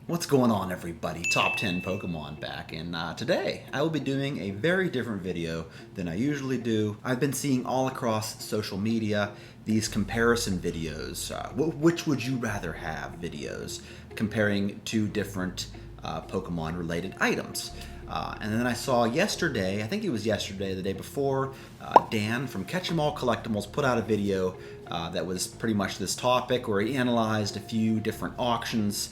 What's going on, everybody? Top 10 Pokemon back, and today I will be doing a very different video than I usually do. I've been seeing all across social media these comparison videos. Which would you rather have videos comparing two different Pokemon related items. And then I saw yesterday, I think it was yesterday, the day before, Dan from Catch 'em All Collectibles put out a video that was pretty much this topic, where he analyzed a few different auctions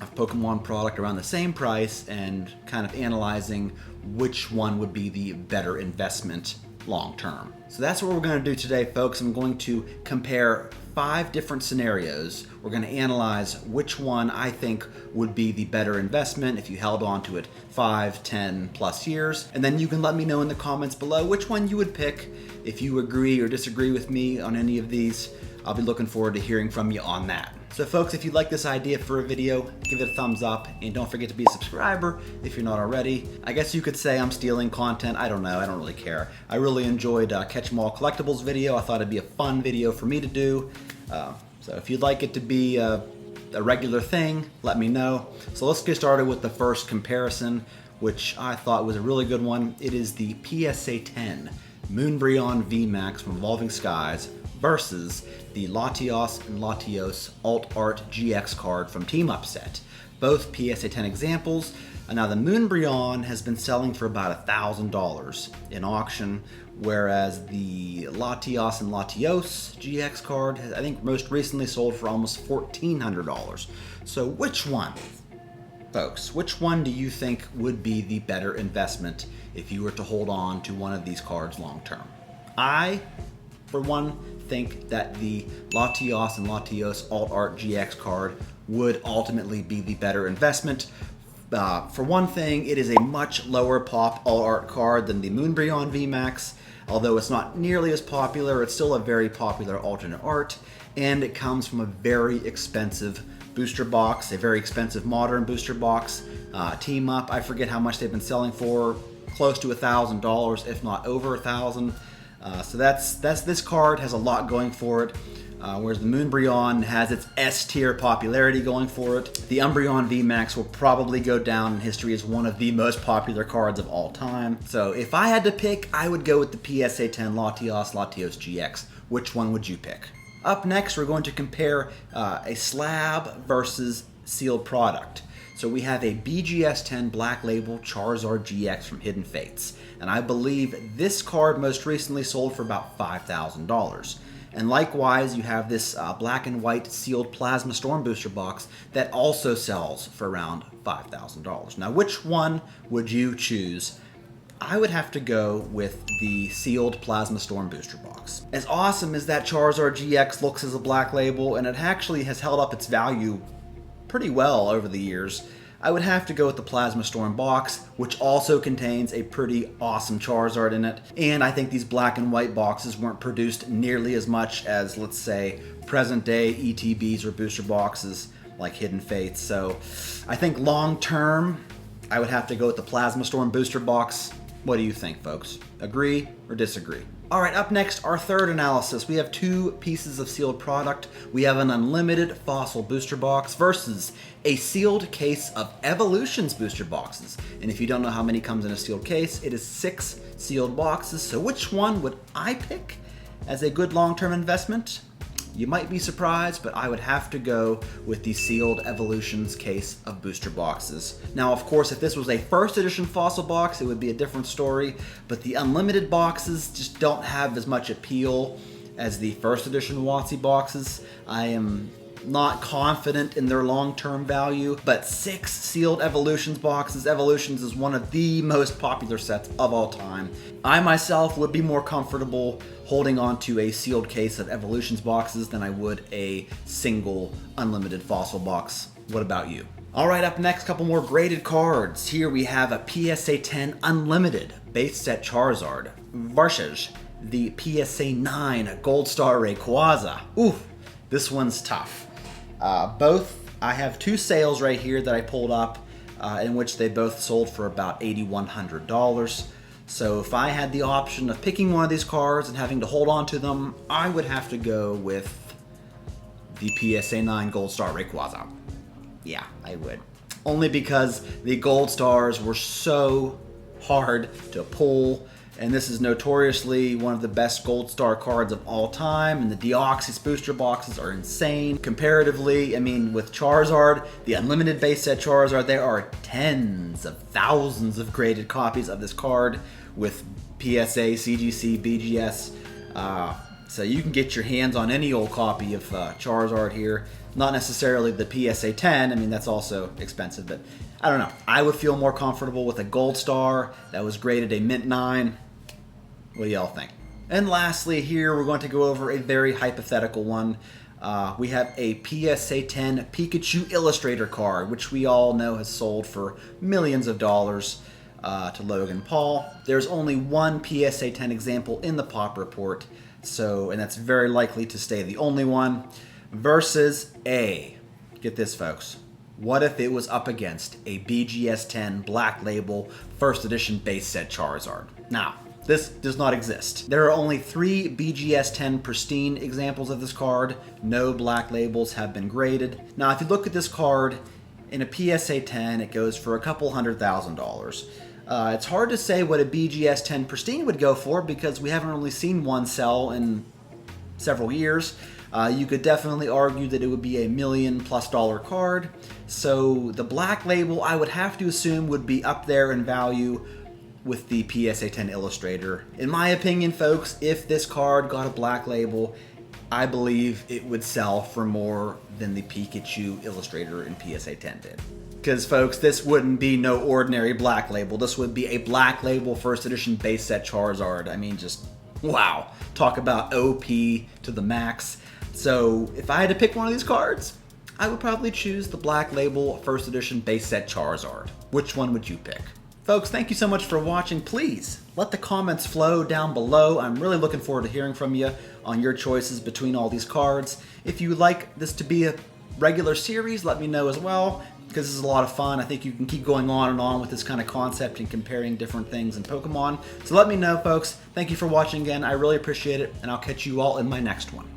of Pokemon product around the same price and kind of analyzing which one would be the better investment long term. So that's what we're going to do today, folks. I'm going to compare 5 different scenarios. We're going to analyze which one I think would be the better investment if you held on to it 5, 10 plus years. And then you can let me know in the comments below which one you would pick. If you agree or disagree with me on any of these, I'll be looking forward to hearing from you on that. So folks, if you like this idea for a video, give it a thumbs up, and don't forget to be a subscriber if you're not already. I guess you could say I'm stealing content. I don't know. I don't really care. I really enjoyed Catch 'em All Collectibles video. I thought it'd be a fun video for me to do. So if you'd like it to be a regular thing, let me know. So let's get started with the first comparison, which I thought was a really good one. It is the PSA 10 Moonbreon VMAX from Evolving Skies versus the Latios and Latios Alt Art GX card from Team Up Set. Both PSA 10 examples. Now the Moonbreon has been selling for about $1,000 in auction, whereas the Latias and Latios GX card has, I think, most recently sold for almost $1,400. So which one, folks, which one do you think would be the better investment if you were to hold on to one of these cards long term? I, for one, think that the Latios and Latios Alt Art GX card would ultimately be the better investment. For one thing, it is a much lower pop Alt Art card than the Moonbreon VMAX. Although it's not nearly as popular, it's still a very popular alternate art, and it comes from a very expensive booster box, a very expensive modern booster box. Team Up, I forget how much they've been selling for, close to $1,000, if not over $1,000. So that's this card has a lot going for it, whereas the Moonbreon has its S-tier popularity going for it. The Umbreon VMAX will probably go down in history as one of the most popular cards of all time. So if I had to pick, I would go with the PSA 10 Latios GX. Which one would you pick? Up next, we're going to compare a slab versus sealed product. So we have a BGS 10 Black Label Charizard GX from Hidden Fates. And I believe this card most recently sold for about $5,000. And likewise, you have this black and white sealed Plasma Storm booster box that also sells for around $5,000. Now, which one would you choose? I would have to go with the sealed Plasma Storm booster box. As awesome as that Charizard GX looks as a Black Label, and it actually has held up its value pretty well over the years, I would have to go with the Plasma Storm box, which also contains a pretty awesome Charizard in it. And I think these black and white boxes weren't produced nearly as much as, let's say, present day ETBs or booster boxes like Hidden Fates. So I think long term, I would have to go with the Plasma Storm booster box. What do you think, folks? Agree or disagree? All right, up next, our third analysis. We have 2 pieces of sealed product. We have an unlimited fossil booster box versus a sealed case of Evolutions booster boxes. And if you don't know how many comes in a sealed case, it is 6 sealed boxes. So which one would I pick as a good long-term investment? You might be surprised, but I would have to go with the sealed Evolutions case of booster boxes. Now, of course, if this was a first edition fossil box, it would be a different story, but the unlimited boxes just don't have as much appeal as the first edition WotC boxes. I am not confident in their long-term value, but 6 sealed Evolutions boxes. Evolutions is one of the most popular sets of all time. I myself would be more comfortable holding on to a sealed case of Evolutions boxes than I would a single unlimited fossil box. What about you? All right, up next, couple more graded cards. Here we have a PSA 10 Unlimited base set Charizard versus the PSA 9 Gold Star Rayquaza. Ooh, this one's tough. Both, I have 2 sales right here that I pulled up in which they both sold for about $8,100. So if I had the option of picking one of these cards and having to hold on to them, I would have to go with the PSA 9 Gold Star Rayquaza. Yeah, I would. Only because the gold stars were so hard to pull, and this is notoriously one of the best gold star cards of all time, and the Deoxys booster boxes are insane. Comparatively, I mean, with Charizard, the unlimited base set Charizard, there are tens of thousands of graded copies of this card with PSA, CGC, BGS, so you can get your hands on any old copy of Charizard here. Not necessarily the PSA 10, I mean that's also expensive, but I don't know. I would feel more comfortable with a gold star that was graded a mint 9. What do y'all think? And lastly here, we're going to go over a very hypothetical one. We have a PSA 10 Pikachu Illustrator card, which we all know has sold for millions of dollars to Logan Paul. There's only one PSA 10 example in the pop report, and that's very likely to stay the only one, versus get this folks, what if it was up against a BGS 10 Black Label First Edition base set Charizard? Now, this does not exist. There are only 3 BGS 10 pristine examples of this card. No Black Labels have been graded. Now, if you look at this card in a PSA 10, it goes for a couple $100,000. It's hard to say what a BGS 10 pristine would go for because we haven't really seen one sell in several years. You could definitely argue that it would be $1 million+ card. So the Black Label, I would have to assume, would be up there in value with the PSA 10 Illustrator. In my opinion, folks, if this card got a Black Label, I believe it would sell for more than the Pikachu Illustrator in PSA 10 did. Because, folks, this wouldn't be no ordinary Black Label. This would be a Black Label First Edition base set Charizard. I mean, just, wow. Talk about OP to the max. So, if I had to pick one of these cards, I would probably choose the Black Label First Edition base set Charizard. Which one would you pick? Folks, thank you so much for watching. Please, let the comments flow down below. I'm really looking forward to hearing from you on your choices between all these cards. If you would like this to be a regular series, let me know as well, because this is a lot of fun. I think you can keep going on and on with this kind of concept and comparing different things in Pokemon. So let me know, folks. Thank you for watching again. I really appreciate it, and I'll catch you all in my next one.